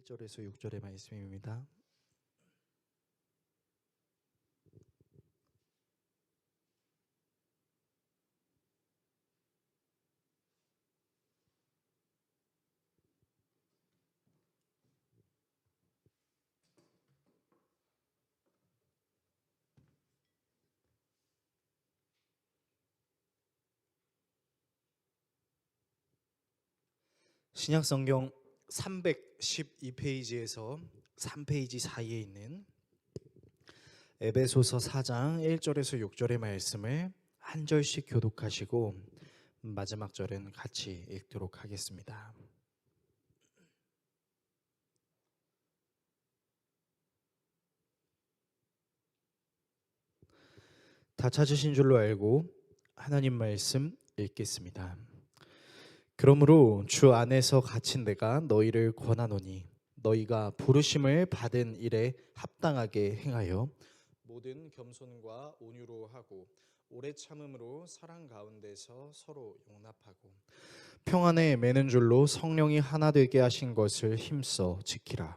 1절에서 6절의 말씀입니다. 신약성경 312페이지에서 3페이지 사이에 있는 에베소서 4장 1절에서 6절의 말씀을 한 절씩 교독하시고 마지막 절은 같이 읽도록 하겠습니다. 다 찾으신 줄로 알고 하나님 말씀 읽겠습니다. 그러므로 주 안에서 갇힌 내가 너희를 권하노니 너희가 부르심을 받은 일에 합당하게 행하여 모든 겸손과 온유로 하고 오래 참음으로 사랑 가운데서 서로 용납하고 평안에 매는 줄로 성령이 하나 되게 하신 것을 힘써 지키라.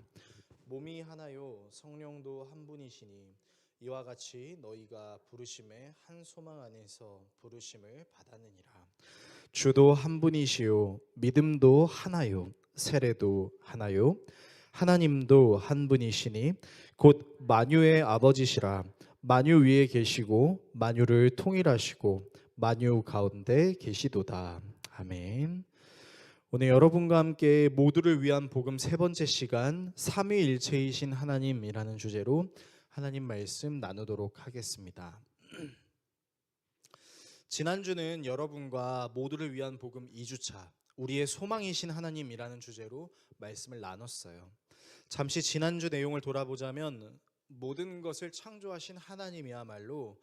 몸이 하나요 성령도 한 분이시니 이와 같이 너희가 부르심의 한 소망 안에서 부르심을 받았느니라. 주도 한 분이시요 믿음도 하나요 세례도 하나요 하나님도 한 분이시니 곧 만유의 아버지시라. 만유 위에 계시고 만유를 통일하시고 만유 가운데 계시도다. 아멘. 오늘 여러분과 함께 모두를 위한 복음 세 번째 시간 삼위일체이신 하나님이라는 주제로 하나님 말씀 나누도록 하겠습니다. 지난주는 여러분과 모두를 위한 복음 2주차 우리의 소망이신 하나님이라는 주제로 말씀을 나눴어요. 잠시 지난주 내용을 돌아보자면 모든 것을 창조하신 하나님이야말로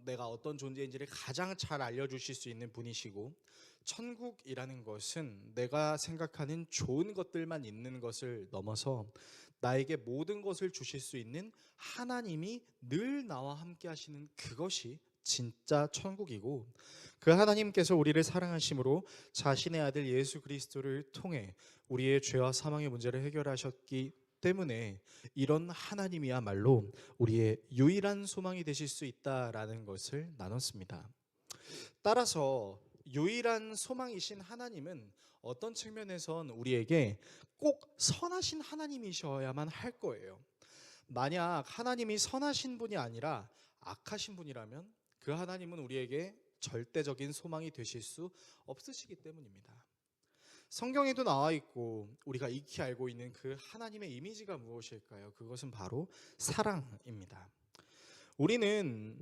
내가 어떤 존재인지를 가장 잘 알려주실 수 있는 분이시고, 천국이라는 것은 내가 생각하는 좋은 것들만 있는 것을 넘어서 나에게 모든 것을 주실 수 있는 하나님이 늘 나와 함께 하시는 그것이 진짜 천국이고, 그 하나님께서 우리를 사랑하심으로 자신의 아들 예수 그리스도를 통해 우리의 죄와 사망의 문제를 해결하셨기 때문에 이런 하나님이야말로 우리의 유일한 소망이 되실 수 있다라는 것을 나눴습니다. 따라서 유일한 소망이신 하나님은 어떤 측면에선 우리에게 꼭 선하신 하나님이셔야만 할 거예요. 만약 하나님이 선하신 분이 아니라 악하신 분이라면 그 하나님은 우리에게 절대적인 소망이 되실 수 없으시기 때문입니다. 성경에도 나와 있고 우리가 익히 알고 있는 그 하나님의 이미지가 무엇일까요? 그것은 바로 사랑입니다. 우리는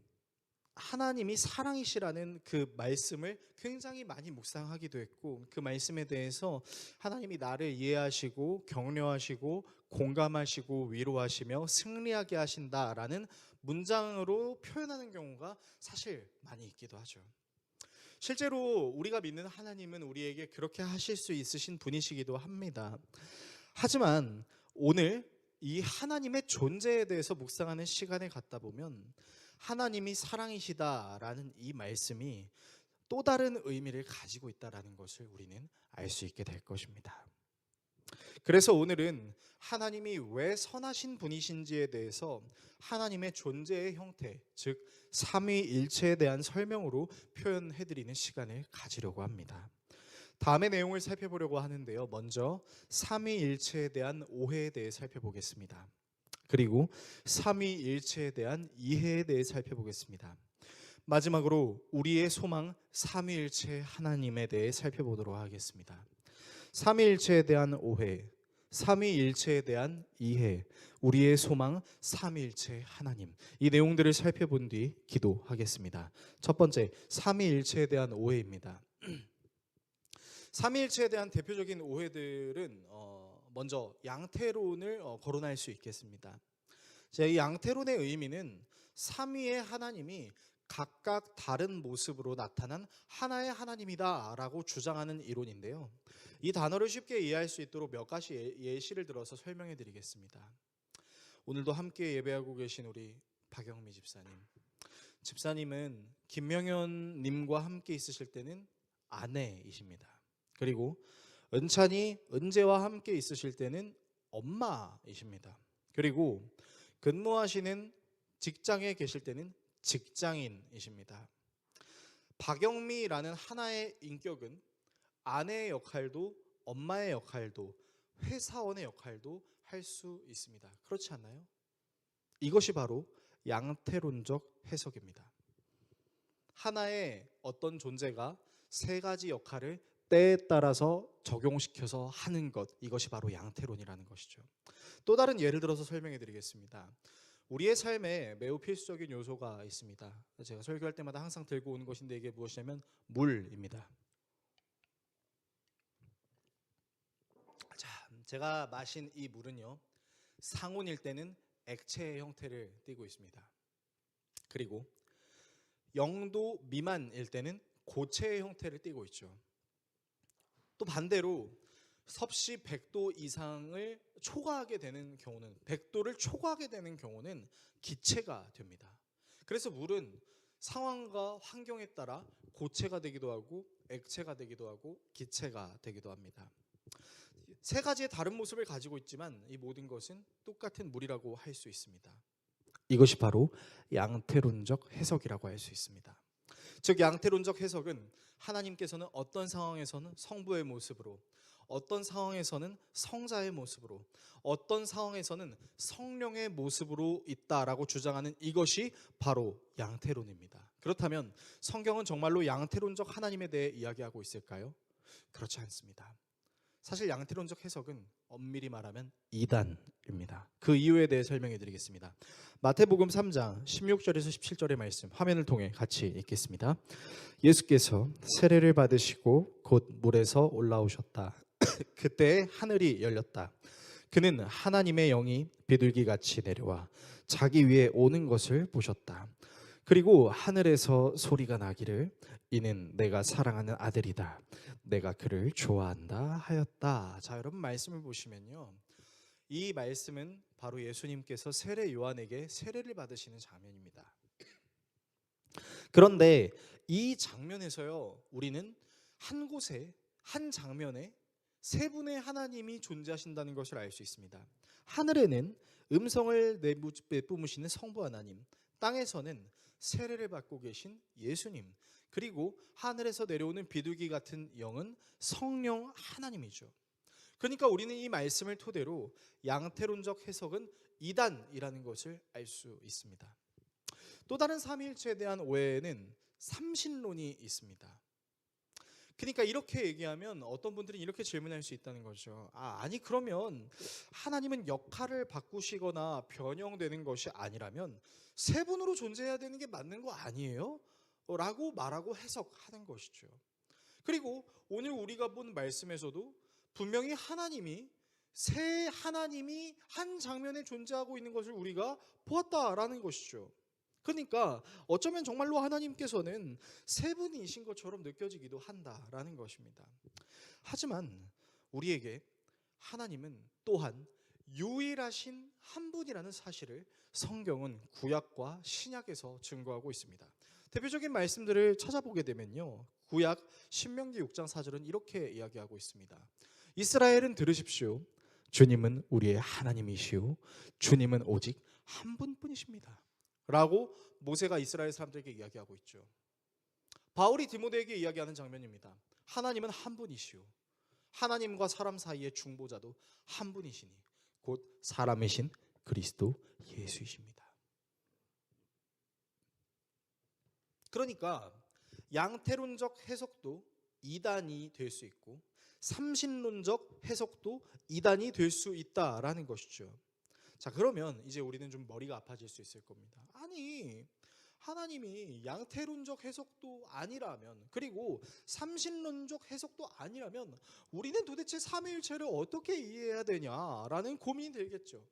하나님이 사랑이시라는 그 말씀을 굉장히 많이 묵상하기도 했고, 그 말씀에 대해서 하나님이 나를 이해하시고 격려하시고 공감하시고 위로하시며 승리하게 하신다라는 문장으로 표현하는 경우가 사실 많이 있기도 하죠. 실제로 우리가 믿는 하나님은 우리에게 그렇게 하실 수 있으신 분이시기도 합니다. 하지만 오늘 이 하나님의 존재에 대해서 묵상하는 시간을 갖다 보면 하나님이 사랑이시다라는 이 말씀이 또 다른 의미를 가지고 있다는 것을 우리는 알 수 있게 될 것입니다. 그래서 오늘은 하나님이 왜 선하신 분이신지에 대해서 하나님의 존재의 형태, 즉 삼위일체에 대한 설명으로 표현해드리는 시간을 가지려고 합니다. 다음의 내용을 살펴보려고 하는데요. 먼저 삼위일체에 대한 오해에 대해 살펴보겠습니다. 그리고 삼위일체에 대한 이해에 대해 살펴보겠습니다. 마지막으로 우리의 소망 삼위일체 하나님에 대해 살펴보도록 하겠습니다. 삼위일체에 대한 오해, 삼위일체에 대한 이해, 우리의 소망 삼위일체 하나님, 이 내용들을 살펴본 뒤 기도하겠습니다. 첫 번째, 삼위일체에 대한 오해입니다. 삼위일체에 대한 대표적인 오해들은 먼저 양태론을 거론할 수 있겠습니다. 이 양태론의 의미는 삼위의 하나님이 각각 다른 모습으로 나타난 하나의 하나님이다 라고 주장하는 이론인데요. 이 단어를 쉽게 이해할 수 있도록 몇 가지 예시를 들어서 설명해 드리겠습니다. 오늘도 함께 예배하고 계신 우리 박영미 집사님, 집사님은 김명현 님과 함께 있으실 때는 아내이십니다. 그리고 은찬이 은재와 함께 있으실 때는 엄마이십니다. 그리고 근무하시는 직장에 계실 때는 직장인이십니다. 박영미라는 하나의 인격은 아내의 역할도 엄마의 역할도 회사원의 역할도 할 수 있습니다. 그렇지 않나요? 이것이 바로 양태론적 해석입니다. 하나의 어떤 존재가 세 가지 역할을 때에 따라서 적용시켜서 하는 것, 이것이 바로 양태론이라는 것이죠. 또 다른 예를 들어서 설명해 드리겠습니다. 우리의 삶에 매우 필수적인 요소가 있습니다. 제가 설교할 때마다 항상 들고 오는 것인데 이게 무엇이냐면 물입니다. 자, 제가 마신 이 물은요, 상온일 때는 액체의 형태를 띠고 있습니다. 그리고 0도 미만일 때는 고체의 형태를 띠고 있죠. 또 반대로 섭씨 100도 이상을 초과하게 되는 경우는 100도를 초과하게 되는 경우는 기체가 됩니다. 그래서 물은 상황과 환경에 따라 고체가 되기도 하고 액체가 되기도 하고 기체가 되기도 합니다. 세 가지의 다른 모습을 가지고 있지만 이 모든 것은 똑같은 물이라고 할 수 있습니다. 이것이 바로 양태론적 해석이라고 할 수 있습니다. 즉 양태론적 해석은 하나님께서는 어떤 상황에서는 성부의 모습으로, 어떤 상황에서는 성자의 모습으로, 어떤 상황에서는 성령의 모습으로 있다라고 주장하는 이것이 바로 양태론입니다. 그렇다면 성경은 정말로 양태론적 하나님에 대해 이야기하고 있을까요? 그렇지 않습니다. 사실 양태론적 해석은 엄밀히 말하면 이단입니다. 그 이유에 대해 설명해 드리겠습니다. 마태복음 3장 16절에서 17절의 말씀 화면을 통해 같이 읽겠습니다. 예수께서 세례를 받으시고 곧 물에서 올라오셨다. 그때 하늘이 열렸다. 그는 하나님의 영이 비둘기같이 내려와 자기 위에 오는 것을 보셨다. 그리고 하늘에서 소리가 나기를 이는 내가 사랑하는 아들이다. 내가 그를 좋아한다 하였다. 자, 여러분 말씀을 보시면요, 이 말씀은 바로 예수님께서 세례 요한에게 세례를 받으시는 장면입니다. 그런데 이 장면에서요, 우리는 한 곳에 한 장면에 세 분의 하나님이 존재하신다는 것을 알 수 있습니다. 하늘에는 음성을 내뿜으시는 성부 하나님, 땅에서는 세례를 받고 계신 예수님, 그리고 하늘에서 내려오는 비둘기 같은 영은 성령 하나님이죠. 그러니까 우리는 이 말씀을 토대로 양태론적 해석은 이단이라는 것을 알 수 있습니다. 또 다른 삼위일체에 대한 오해에는 삼신론이 있습니다. 그러니까 이렇게 얘기하면 어떤 분들은 이렇게 질문할 수 있다는 거죠. 아니 그러면 하나님은 역할을 바꾸시거나 변형되는 것이 아니라면 세 분으로 존재해야 되는 게 맞는 거 아니에요? 라고 말하고 해석하는 것이죠. 그리고 오늘 우리가 본 말씀에서도 분명히 하나님이 세 하나님이 한 장면에 존재하고 있는 것을 우리가 보았다라는 것이죠. 그러니까 어쩌면 정말로 하나님께서는 세 분이신 것처럼 느껴지기도 한다라는 것입니다. 하지만 우리에게 하나님은 또한 유일하신 한 분이라는 사실을 성경은 구약과 신약에서 증거하고 있습니다. 대표적인 말씀들을 찾아보게 되면요, 구약 신명기 6장 4절은 이렇게 이야기하고 있습니다. 이스라엘은 들으십시오. 주님은 우리의 하나님이시오. 주님은 오직 한 분뿐이십니다. 라고 모세가 이스라엘 사람들에게 이야기하고 있죠. 바울이 디모데에게 이야기하는 장면입니다. 하나님은 한 분이시오. 하나님과 사람 사이의 중보자도 한 분이시니 곧 사람이신 그리스도 예수이십니다. 그러니까 양태론적 해석도 이단이 될 수 있고 삼신론적 해석도 이단이 될 수 있다라는 것이죠. 자, 그러면 이제 우리는 좀 머리가 아파질 수 있을 겁니다. 아니 하나님이 양태론적 해석도 아니라면, 그리고 삼신론적 해석도 아니라면 우리는 도대체 삼위일체를 어떻게 이해해야 되냐라는 고민이 들겠죠.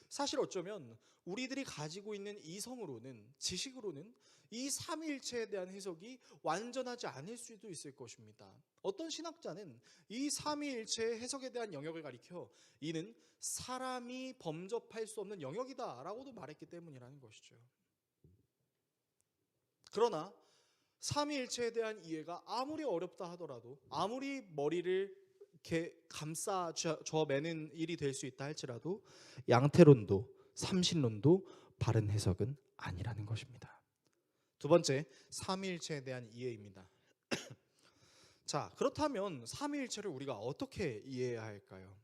사실 어쩌면 우리들이 가지고 있는 이성으로는, 지식으로는 이 삼위일체에 대한 해석이 완전하지 않을 수도 있을 것입니다. 어떤 신학자는 이 삼위일체의 해석에 대한 영역을 가리켜 이는 사람이 범접할 수 없는 영역이다 라고도 말했기 때문이라는 것이죠. 그러나 삼위일체에 대한 이해가 아무리 어렵다 하더라도, 아무리 머리를 이렇게 감싸줘매는 일이 될 수 있다 할지라도 양태론도 삼신론도 바른 해석은 아니라는 것입니다. 두 번째, 삼위일체에 대한 이해입니다. 자, 그렇다면 삼위일체를 우리가 어떻게 이해해야 할까요?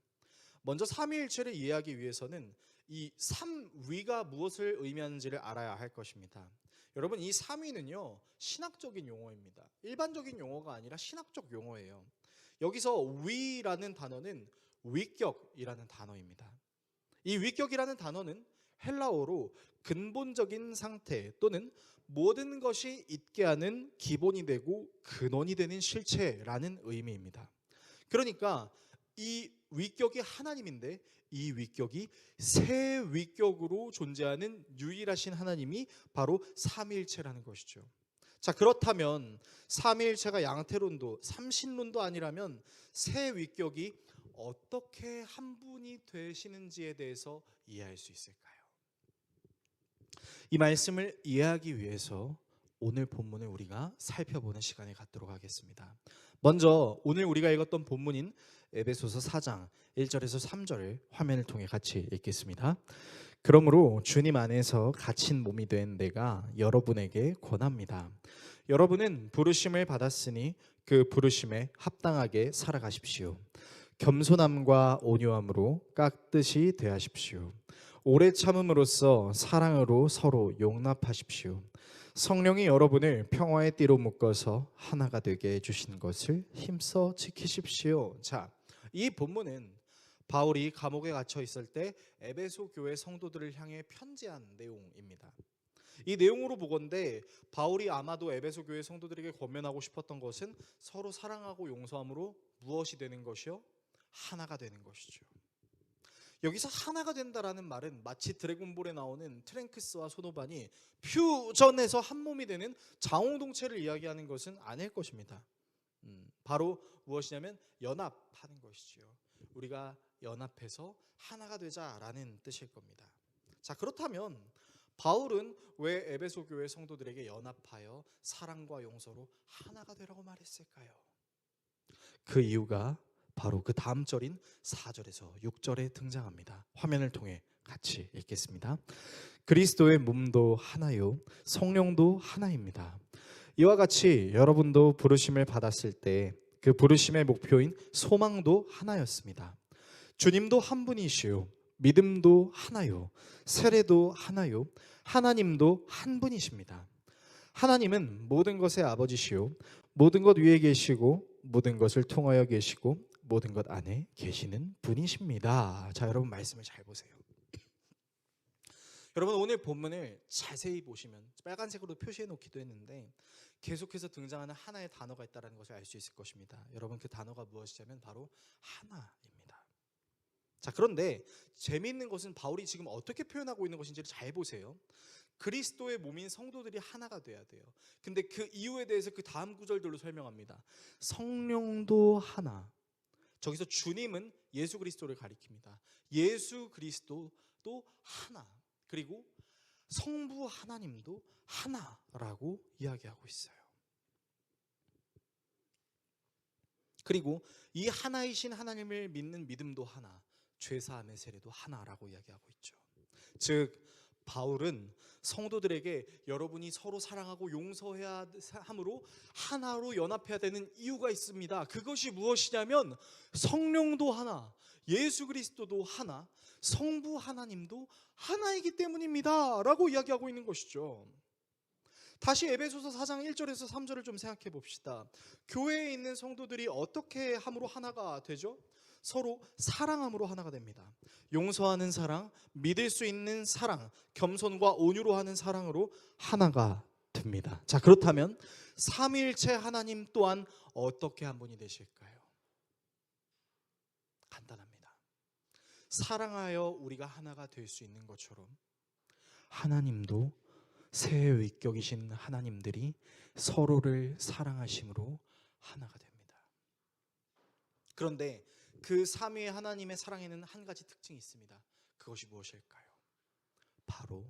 먼저 삼위일체를 이해하기 위해서는 이 삼위가 무엇을 의미하는지를 알아야 할 것입니다. 여러분, 이 삼위는요 신학적인 용어입니다. 일반적인 용어가 아니라 신학적 용어예요. 여기서 위라는 단어는 위격이라는 단어입니다. 이 위격이라는 단어는 헬라어로 근본적인 상태 또는 모든 것이 있게 하는 기본이 되고 근원이 되는 실체라는 의미입니다. 그러니까 이 위격이 하나님인데 이 위격이 세 위격으로 존재하는 유일하신 하나님이 바로 삼위일체라는 것이죠. 자, 그렇다면 삼위일체가 양태론도 삼신론도 아니라면 세 위격이 어떻게 한 분이 되시는지에 대해서 이해할 수 있을까요? 이 말씀을 이해하기 위해서 오늘 본문을 우리가 살펴보는 시간을 갖도록 하겠습니다. 먼저 오늘 우리가 읽었던 본문인 에베소서 4장 1절에서 3절을 화면을 통해 같이 읽겠습니다. 그러므로 주님 안에서 갇힌 몸이 된 내가 여러분에게 권합니다. 여러분은 부르심을 받았으니 그 부르심에 합당하게 살아가십시오. 겸손함과 온유함으로 깍듯이 대하십시오. 오래 참음으로써 사랑으로 서로 용납하십시오. 성령이 여러분을 평화의 띠로 묶어서 하나가 되게 해주신 것을 힘써 지키십시오. 자, 이 본문은 바울이 감옥에 갇혀 있을 때 에베소 교회 성도들을 향해 편지한 내용입니다. 이 내용으로 보건대 바울이 아마도 에베소 교회 성도들에게 권면하고 싶었던 것은 서로 사랑하고 용서함으로 무엇이 되는 것이요? 하나가 되는 것이죠. 여기서 하나가 된다라는 말은 마치 드래곤볼에 나오는 트랭크스와 소노반이 퓨전해서 한 몸이 되는 장홍동체를 이야기하는 것은 아닐 것입니다. 바로 무엇이냐면 연합하는 것이지요. 우리가 연합해서 하나가 되자라는 뜻일 겁니다. 자, 그렇다면 바울은 왜 에베소 교회 성도들에게 연합하여 사랑과 용서로 하나가 되라고 말했을까요? 그 이유가 바로 그 다음 절인 4절에서 6절에 등장합니다. 화면을 통해 같이 읽겠습니다. 그리스도의 몸도 하나요 성령도 하나입니다. 이와 같이 여러분도 부르심을 받았을 때 그 부르심의 목표인 소망도 하나였습니다. 주님도 한 분이시요 믿음도 하나요 세례도 하나요 하나님도 한 분이십니다. 하나님은 모든 것의 아버지시요 모든 것 위에 계시고 모든 것을 통하여 계시고 모든 것 안에 계시는 분이십니다. 자, 여러분 말씀을 잘 보세요. 여러분 오늘 본문을 자세히 보시면 빨간색으로 표시해 놓기도 했는데 계속해서 등장하는 하나의 단어가 있다는 것을 알 수 있을 것입니다. 여러분 그 단어가 무엇이냐면 바로 하나입니다. 자, 그런데 재미있는 것은 바울이 지금 어떻게 표현하고 있는 것인지를 잘 보세요. 그리스도의 몸인 성도들이 하나가 돼야 돼요. 근데 그 이유에 대해서 그 다음 구절들로 설명합니다. 성령도 하나. 저기서 주님은 예수 그리스도를 가리킵니다. 예수 그리스도도 하나. 그리고 성부 하나님도 하나라고 이야기하고 있어요. 그리고 이 하나이신 하나님을 믿는 믿음도 하나, 죄사함의 세례도 하나라고 이야기하고 있죠. 즉 바울은 성도들에게 여러분이 서로 사랑하고 용서해야 함으로 하나로 연합해야 되는 이유가 있습니다. 그것이 무엇이냐면 성령도 하나, 예수 그리스도도 하나, 성부 하나님도 하나이기 때문입니다 라고 이야기하고 있는 것이죠. 다시 에베소서 4장 1절에서 3절을 좀 생각해 봅시다. 교회에 있는 성도들이 어떻게 함으로 하나가 되죠? 서로 사랑함으로 하나가 됩니다. 용서하는 사랑, 믿을 수 있는 사랑, 겸손과 온유로 하는 사랑으로 하나가 됩니다. 자, 그렇다면 삼위일체 하나님 또한 어떻게 한 분이 되실까요? 간단합니다. 사랑하여 우리가 하나가 될 수 있는 것처럼 하나님도 세 위격이신 하나님들이 서로를 사랑하심으로 하나가 됩니다. 그런데 그 삼위의 하나님의 사랑에는 한 가지 특징이 있습니다. 그것이 무엇일까요? 바로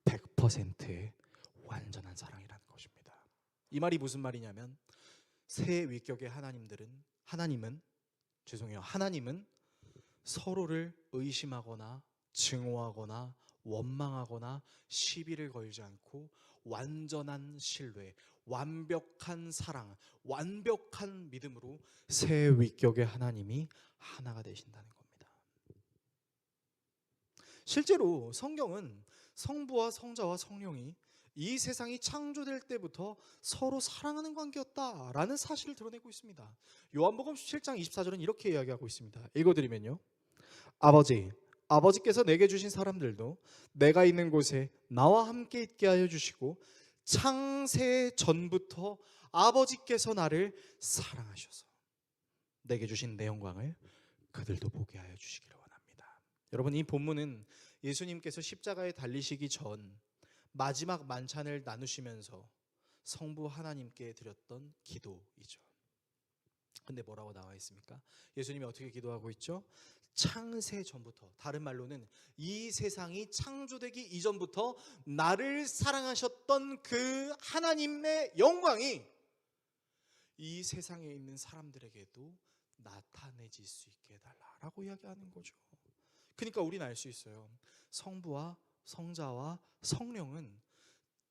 100%의 완전한 사랑이라는 것입니다. 이 말이 무슨 말이냐면 세 위격의 하나님들은 하나님은 서로를 의심하거나 증오하거나 원망하거나 시비를 걸지 않고 완전한 신뢰, 완벽한 사랑, 완벽한 믿음으로 새 위격의 하나님이 하나가 되신다는 겁니다. 실제로 성경은 성부와 성자와 성령이 이 세상이 창조될 때부터 서로 사랑하는 관계였다라는 사실을 드러내고 있습니다. 요한복음 17장 24절은 이렇게 이야기하고 있습니다. 읽어드리면요, 아버지께서 내게 주신 사람들도 내가 있는 곳에 나와 함께 있게 하여 주시고 창세 전부터 아버지께서 나를 사랑하셔서 내게 주신 내 영광을 그들도 보게 하여 주시기를 원합니다. 여러분, 이 본문은 예수님께서 십자가에 달리시기 전 마지막 만찬을 나누시면서 성부 하나님께 드렸던 기도이죠. 근데 뭐라고 나와 있습니까? 예수님이 어떻게 기도하고 있죠? 창세 전부터, 다른 말로는 이 세상이 창조되기 이전부터 나를 사랑하셨던 그 하나님의 영광이 이 세상에 있는 사람들에게도 나타내질 수 있게 해달라라고 이야기하는 거죠. 그러니까 우리는 알 수 있어요. 성부와 성자와 성령은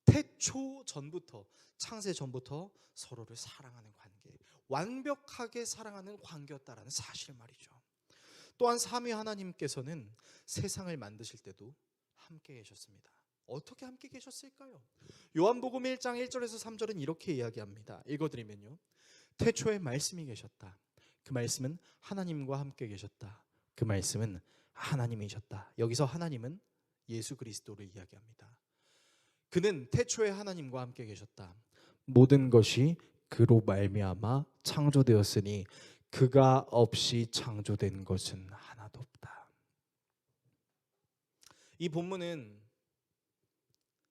태초 전부터, 창세 전부터 서로를 사랑하는 관계, 완벽하게 사랑하는 관계였다라는 사실 말이죠. 또한 삼위 하나님께서는 세상을 만드실 때도 함께 계셨습니다. 어떻게 함께 계셨을까요? 요한복음 1장 1절에서 3절은 이렇게 이야기합니다. 읽어드리면요, 태초에 말씀이 계셨다. 그 말씀은 하나님과 함께 계셨다. 그 말씀은 하나님이셨다. 여기서 하나님은 예수 그리스도를 이야기합니다. 그는 태초에 하나님과 함께 계셨다. 모든 것이 그로 말미암아 창조되었으니 그가 없이 창조된 것은 하나도 없다. 이 본문은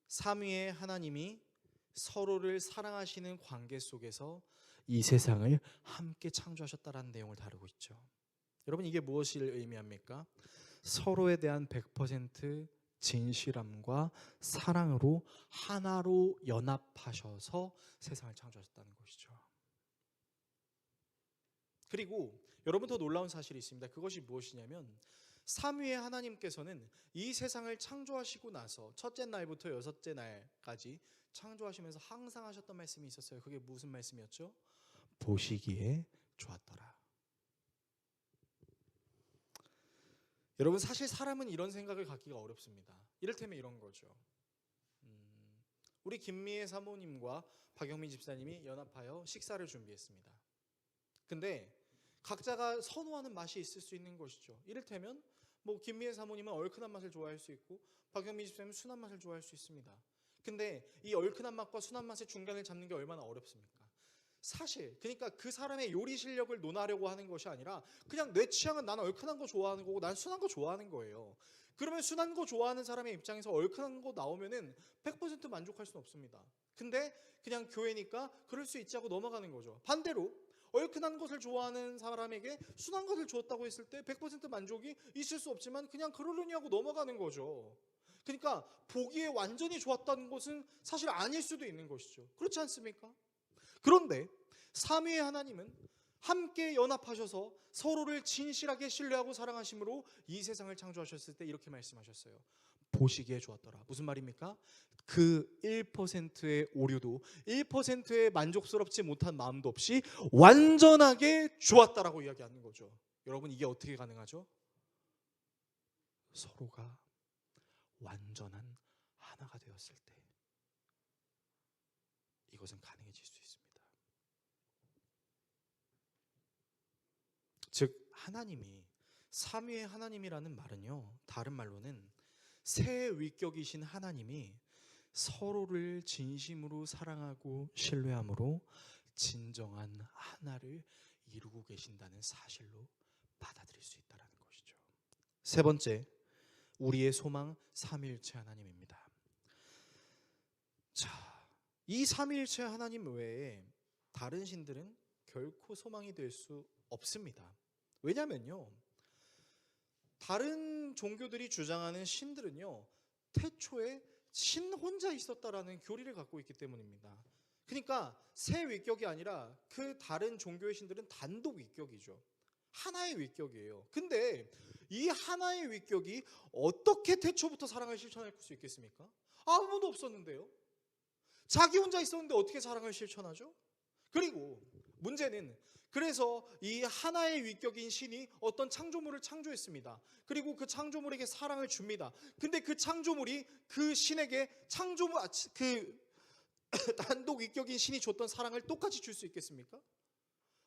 삼위의 하나님이 서로를 사랑하시는 관계 속에서 이 세상을 함께 창조하셨다는 내용을 다루고 있죠. 여러분, 이게 무엇을 의미합니까? 서로에 대한 100% 진실함과 사랑으로 하나로 연합하셔서 세상을 창조하셨다는 것이죠. 그리고 여러분, 더 놀라운 사실이 있습니다. 그것이 무엇이냐면 삼위의 하나님께서는 이 세상을 창조하시고 나서 첫째 날부터 여섯째 날까지 창조하시면서 항상 하셨던 말씀이 있었어요. 그게 무슨 말씀이었죠? 보시기에 좋았더라. 여러분, 사실 사람은 이런 생각을 갖기가 어렵습니다. 이를테면 이런 거죠. 우리 김미애 사모님과 박영민 집사님이 연합하여 식사를 준비했습니다. 근데 각자가 선호하는 맛이 있을 수 있는 것이죠. 이를테면 김미애 사모님은 얼큰한 맛을 좋아할 수 있고 박영민 집사님은 순한 맛을 좋아할 수 있습니다. 근데 이 얼큰한 맛과 순한 맛의 중간을 잡는 게 얼마나 어렵습니까? 사실 그러니까 그 사람의 요리 실력을 논하려고 하는 것이 아니라 그냥 내 취향은 나는 얼큰한 거 좋아하는 거고 난 순한 거 좋아하는 거예요. 그러면 순한 거 좋아하는 사람의 입장에서 얼큰한 거 나오면은 100% 만족할 수는 없습니다. 근데 그냥 교회니까 그럴 수 있지 하고 넘어가는 거죠. 반대로 얼큰한 것을 좋아하는 사람에게 순한 것을 주었다고 했을 때 100% 만족이 있을 수 없지만 그냥 그러려니 하고 넘어가는 거죠. 그러니까 보기에 완전히 좋았다는 것은 사실 아닐 수도 있는 것이죠. 그렇지 않습니까? 그런데 삼위의 하나님은 함께 연합하셔서 서로를 진실하게 신뢰하고 사랑하심으로 이 세상을 창조하셨을 때 이렇게 말씀하셨어요. 보시기에 좋았더라. 무슨 말입니까? 그 1%의 오류도 1%의 만족스럽지 못한 마음도 없이 완전하게 좋았다라고 이야기하는 거죠. 여러분, 이게 어떻게 가능하죠? 서로가 완전한 하나가 되었을 때 이것은 가능해질 수 있습니다. 즉 하나님이 삼위의 하나님이라는 말은요, 다른 말로는 새 위격이신 하나님이 서로를 진심으로 사랑하고 신뢰함으로 진정한 하나를 이루고 계신다는 사실로 받아들일 수 있다는 것이죠. 세 번째, 우리의 소망 삼위일체 하나님입니다. 자, 이 삼위일체 하나님 외에 다른 신들은 결코 소망이 될 수 없습니다. 왜냐면요, 다른 종교들이 주장하는 신들은요, 태초에 신 혼자 있었다라는 교리를 갖고 있기 때문입니다. 그러니까 세 위격이 아니라 그 다른 종교의 신들은 단독 위격이죠. 하나의 위격이에요. 근데 이 하나의 위격이 어떻게 태초부터 사랑을 실천할 수 있겠습니까? 아무도 없었는데요. 자기 혼자 있었는데 어떻게 사랑을 실천하죠? 그리고 문제는, 그래서 이 하나의 위격인 신이 어떤 창조물을 창조했습니다. 그리고 그 창조물에게 사랑을 줍니다. 근데 그 창조물이 그 신에게 단독 위격인 신이 줬던 사랑을 똑같이 줄 수 있겠습니까?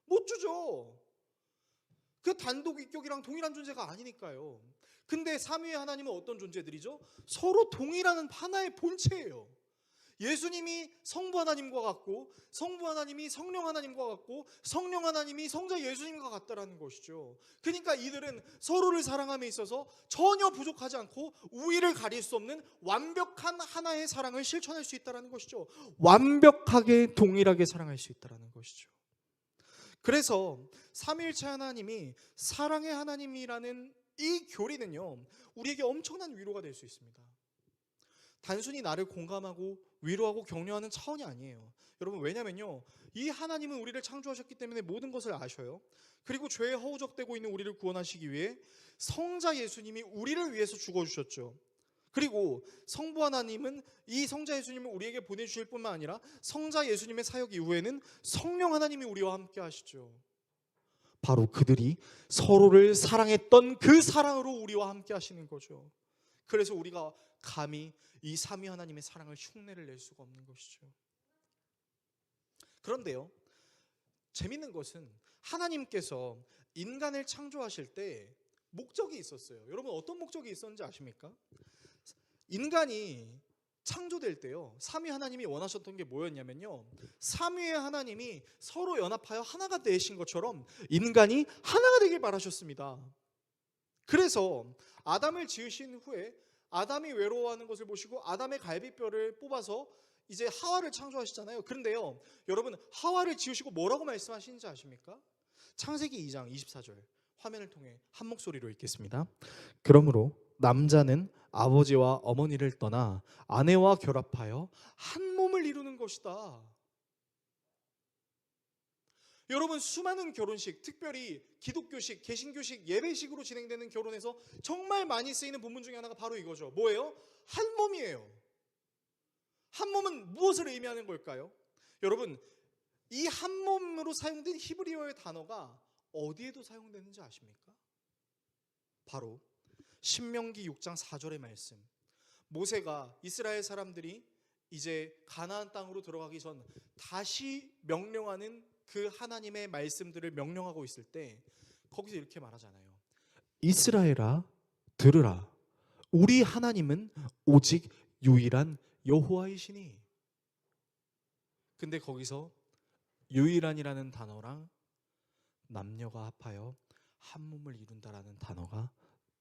못 주죠. 그 단독 위격이랑 동일한 존재가 아니니까요. 근데 삼위의 하나님은 어떤 존재들이죠? 서로 동일한 하나의 본체예요. 예수님이 성부 하나님과 같고, 성부 하나님이 성령 하나님과 같고, 성령 하나님이 성자 예수님과 같다라는 것이죠. 그러니까 이들은 서로를 사랑함에 있어서 전혀 부족하지 않고 우위를 가릴 수 없는 완벽한 하나의 사랑을 실천할 수 있다는 것이죠. 완벽하게 동일하게 사랑할 수 있다는 것이죠. 그래서 삼위일체 하나님이 사랑의 하나님이라는 이 교리는요, 우리에게 엄청난 위로가 될 수 있습니다. 단순히 나를 공감하고 위로하고 격려하는 차원이 아니에요. 여러분, 왜냐면요, 이 하나님은 우리를 창조하셨기 때문에 모든 것을 아셔요. 그리고 죄에 허우적대고 있는 우리를 구원하시기 위해 성자 예수님이 우리를 위해서 죽어주셨죠. 그리고 성부 하나님은 이 성자 예수님을 우리에게 보내주실 뿐만 아니라 성자 예수님의 사역 이후에는 성령 하나님이 우리와 함께 하시죠. 바로 그들이 서로를 사랑했던 그 사랑으로 우리와 함께 하시는 거죠. 그래서 우리가 감히 이 삼위 하나님의 사랑을 흉내를 낼 수가 없는 것이죠. 그런데요, 재밌는 것은 하나님께서 인간을 창조하실 때 목적이 있었어요. 여러분, 어떤 목적이 있었는지 아십니까? 인간이 창조될 때요, 삼위 하나님이 원하셨던 게 뭐였냐면요, 삼위의 하나님이 서로 연합하여 하나가 되신 것처럼 인간이 하나가 되길 바라셨습니다. 그래서 아담을 지으신 후에 아담이 외로워하는 것을 보시고 아담의 갈비뼈를 뽑아서 이제 하와를 창조하시잖아요. 그런데요, 여러분, 하와를 지으시고 뭐라고 말씀하시는지 아십니까? 창세기 2장 24절 화면을 통해 한 목소리로 읽겠습니다. 그러므로 남자는 아버지와 어머니를 떠나 아내와 결합하여 한 몸을 이루는 것이다. 여러분, 수많은 결혼식, 특별히 기독교식, 개신교식, 예배식으로 진행되는 결혼에서 정말 많이 쓰이는 본문 중에 하나가 바로 이거죠. 뭐예요? 한 몸이에요. 한 몸은 무엇을 의미하는 걸까요? 여러분, 이 한 몸으로 사용된 히브리어의 단어가 어디에도 사용되는지 아십니까? 바로 신명기 6장 4절의 말씀. 모세가 이스라엘 사람들이 이제 가나안 땅으로 들어가기 전 다시 명령하는 그 하나님의 말씀들을 명령하고 있을 때 거기서 이렇게 말하잖아요. 이스라엘아, 들으라. 우리 하나님은 오직 유일한 여호와이시니. 근데 거기서 유일한이라는 단어랑 남녀가 합하여 한 몸을 이룬다라는 단어가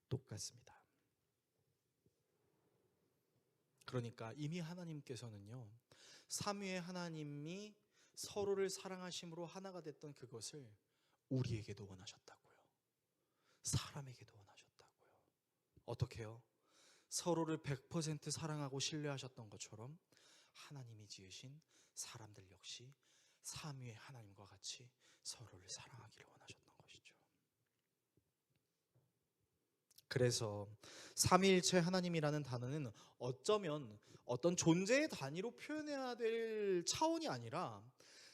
똑같습니다. 그러니까 이미 하나님께서는요, 삼위의 하나님이 서로를 사랑하심으로 하나가 됐던 그것을 우리에게도 원하셨다고요. 사람에게도 원하셨다고요. 어떻게요? 서로를 100% 사랑하고 신뢰하셨던 것처럼 하나님이 지으신 사람들 역시 삼위의 하나님과 같이 서로를 사랑하기를 원하셨던 것이죠. 그래서 삼위일체 하나님이라는 단어는 어쩌면 어떤 존재의 단위로 표현해야 될 차원이 아니라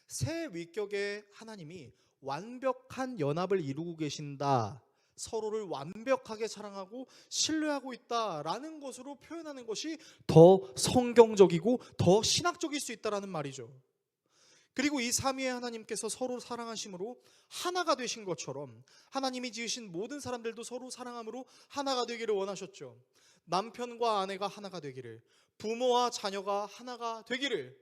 세 위격의 하나님이 완벽한 연합을 이루고 계신다, 서로를 완벽하게 사랑하고 신뢰하고 있다라는 것으로 표현하는 것이 더 성경적이고 더 신학적일 수 있다라는 말이죠. 그리고 이 삼위의 하나님께서 서로 사랑하심으로 하나가 되신 것처럼 하나님이 지으신 모든 사람들도 서로 사랑함으로 하나가 되기를 원하셨죠. 남편과 아내가 하나가 되기를, 부모와 자녀가 하나가 되기를,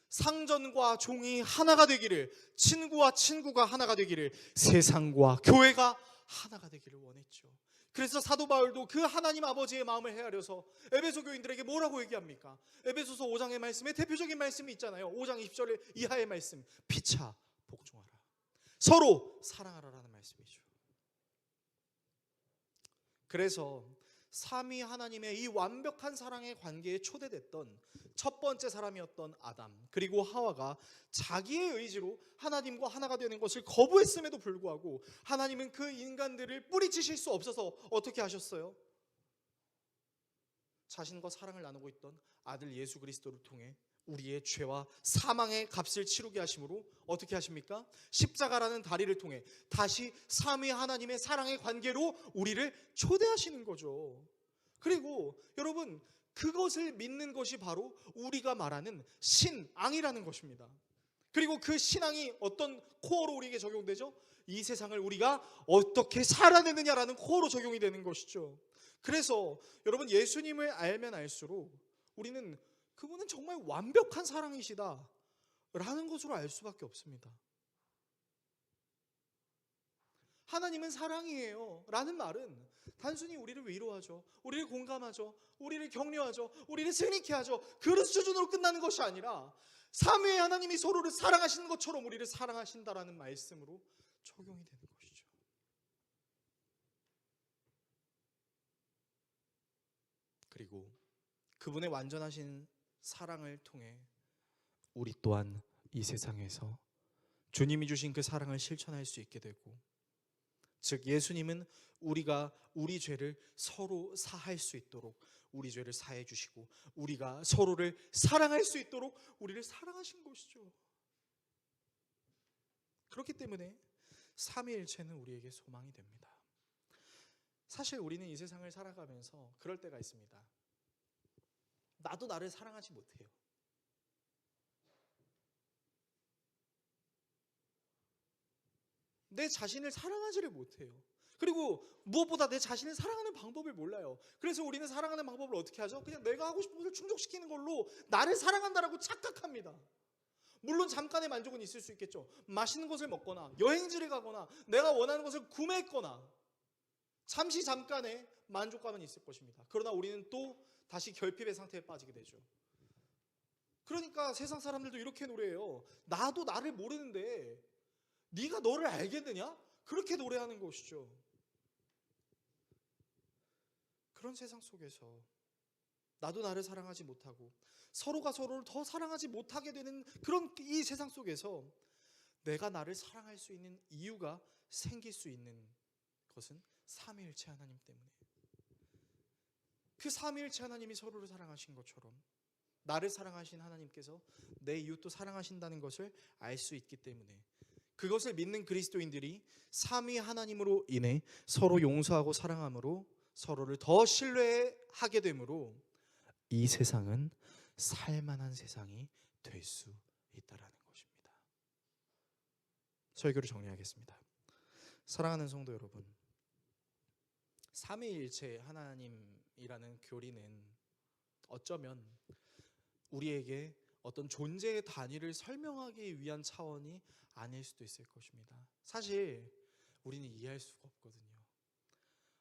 상전과 종이 하나가 되기를, 친구와 친구가 하나가 되기를, 세상과 교회가 하나가 되기를 원했죠. 그래서 사도 바울도 그 하나님 아버지의 마음을 헤아려서 에베소 교인들에게 뭐라고 얘기합니까? 에베소서 5장의 말씀에 대표적인 말씀이 있잖아요. 5장 20절 이하의 말씀, 피차 복종하라, 서로 사랑하라라는 말씀이죠. 그래서 삼위 하나님의 이 완벽한 사랑의 관계에 초대됐던 첫 번째 사람이었던 아담 그리고 하와가 자기의 의지로 하나님과 하나가 되는 것을 거부했음에도 불구하고 하나님은 그 인간들을 뿌리치실 수 없어서 어떻게 하셨어요? 자신과 사랑을 나누고 있던 아들 예수 그리스도를 통해 우리의 죄와 사망의 값을 치르게 하심으로 어떻게 하십니까? 십자가라는 다리를 통해 다시 삼위 하나님의 사랑의 관계로 우리를 초대하시는 거죠. 그리고 여러분, 그것을 믿는 것이 바로 우리가 말하는 신앙이라는 것입니다. 그리고 그 신앙이 어떤 코어로 우리에게 적용되죠? 이 세상을 우리가 어떻게 살아내느냐라는 코어로 적용이 되는 것이죠. 그래서 여러분, 예수님을 알면 알수록 우리는 그분은 정말 완벽한 사랑이시다 라는 것으로 알 수밖에 없습니다. 하나님은 사랑이에요 라는 말은 단순히 우리를 위로하죠, 우리를 공감하죠, 우리를 격려하죠, 우리를 승리케 하죠, 그런 수준으로 끝나는 것이 아니라 삼위의 하나님이 서로를 사랑하시는 것처럼 우리를 사랑하신다라는 말씀으로 적용이 되는 것이죠. 그리고 그분의 완전하신 사랑을 통해 우리 또한 이 세상에서 주님이 주신 그 사랑을 실천할 수 있게 되고, 즉 예수님은 우리가 우리 죄를 서로 사할 수 있도록 우리 죄를 사해 주시고 우리가 서로를 사랑할 수 있도록 우리를 사랑하신 것이죠. 그렇기 때문에 삼위일체는 우리에게 소망이 됩니다. 사실 우리는 이 세상을 살아가면서 그럴 때가 있습니다. 나도 나를 사랑하지 못해요. 내 자신을 사랑하지를 못해요. 그리고 무엇보다 내 자신을 사랑하는 방법을 몰라요. 그래서 우리는 사랑하는 방법을 어떻게 하죠? 그냥 내가 하고 싶은 것을 충족시키는 걸로 나를 사랑한다라고 착각합니다. 물론 잠깐의 만족은 있을 수 있겠죠. 맛있는 것을 먹거나 여행지를 가거나 내가 원하는 것을 구매했거나 잠시 잠깐의 만족감은 있을 것입니다. 그러나 우리는 또 다시 결핍의 상태에 빠지게 되죠. 그러니까 세상 사람들도 이렇게 노래해요. 나도 나를 모르는데 네가 너를 알겠느냐? 그렇게 노래하는 것이죠. 그런 세상 속에서 나도 나를 사랑하지 못하고 서로가 서로를 더 사랑하지 못하게 되는 그런 이 세상 속에서 내가 나를 사랑할 수 있는 이유가 생길 수 있는 것은 삼위일체 하나님 때문에, 그 삼위일체 하나님이 서로를 사랑하신 것처럼 나를 사랑하신 하나님께서 내 이웃도 사랑하신다는 것을 알 수 있기 때문에, 그것을 믿는 그리스도인들이 삼위 하나님으로 인해 서로 용서하고 사랑함으로 서로를 더 신뢰하게 되므로 이 세상은 살만한 세상이 될 수 있다라는 것입니다. 설교를 정리하겠습니다. 사랑하는 성도 여러분, 삼위일체 하나님이라는 교리는 어쩌면 우리에게 어떤 존재의 단위를 설명하기 위한 차원이 아닐 수도 있을 것입니다. 사실 우리는 이해할 수가 없거든요.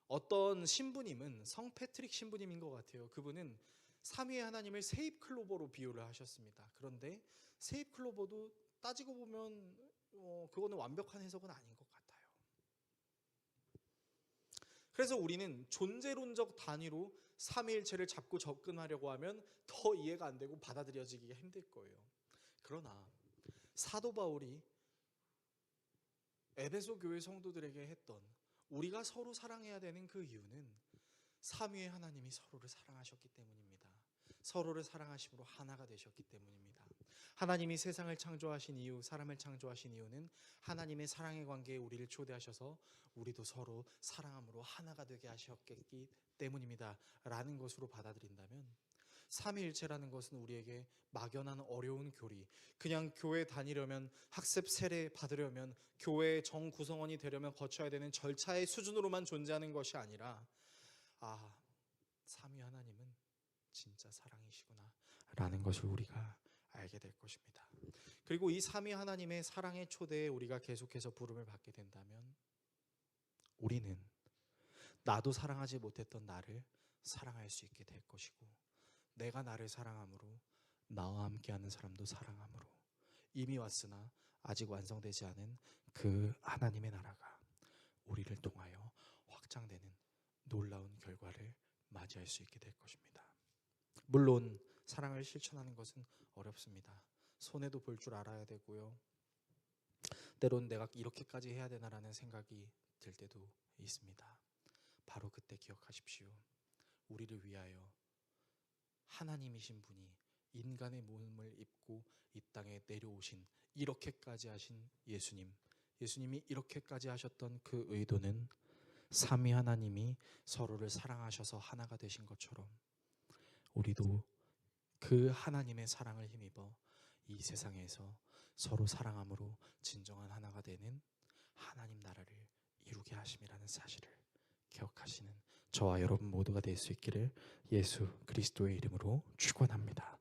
어떤 신부님은 성 패트릭 신부님인 것 같아요. 그분은 삼위의 하나님을 세잎 클로버로 비유를 하셨습니다. 그런데 세잎 클로버도 따지고 보면 그거는 완벽한 해석은 아닌 것 같아요. 그래서 우리는 존재론적 단위로 삼위일체를 잡고 접근하려고 하면 더 이해가 안 되고 받아들여지기가 힘들 거예요. 그러나 사도 바울이 에베소 교회 성도들에게 했던 우리가 서로 사랑해야 되는 그 이유는 삼위의 하나님이 서로를 사랑하셨기 때문입니다. 서로를 사랑하심으로 하나가 되셨기 때문입니다. 하나님이 세상을 창조하신 이유, 사람을 창조하신 이유는 하나님의 사랑의 관계에 우리를 초대하셔서 우리도 서로 사랑함으로 하나가 되게 하셨기 때문입니다 라는 것으로 받아들인다면, 삼위일체라는 것은 우리에게 막연한 어려운 교리, 그냥 교회 다니려면, 학습 세례 받으려면, 교회의 정구성원이 되려면 거쳐야 되는 절차의 수준으로만 존재하는 것이 아니라, 삼위 하나님은 진짜 사랑이시구나 라는 것을 우리가 알게 될 것입니다. 그리고 이 삼위 하나님의 사랑의 초대에 우리가 계속해서 부름을 받게 된다면 우리는 나도 사랑하지 못했던 나를 사랑할 수 있게 될 것이고, 내가 나를 사랑함으로 나와 함께하는 사람도 사랑함으로 이미 왔으나 아직 완성되지 않은 그 하나님의 나라가 우리를 통하여 확장되는 놀라운 결과를 맞이할 수 있게 될 것입니다. 물론 사랑을 실천하는 것은 어렵습니다. 손해도 볼 줄 알아야 되고요. 때론 내가 이렇게까지 해야 되나라는 생각이 들 때도 있습니다. 바로 그때 기억하십시오. 우리를 위하여 하나님이신 분이 인간의 몸을 입고 이 땅에 내려오신, 이렇게까지 하신 예수님이 이렇게까지 하셨던 그 의도는 삼위 하나님이 서로를 사랑하셔서 하나가 되신 것처럼 우리도 그 하나님의 사랑을 힘입어 이 세상에서 서로 사랑함으로 진정한 하나가 되는 하나님 나라를 이루게 하심이라는 사실을 기억하시는 저와 여러분 모두가 될 수 있기를 예수 그리스도의 이름으로 축원합니다.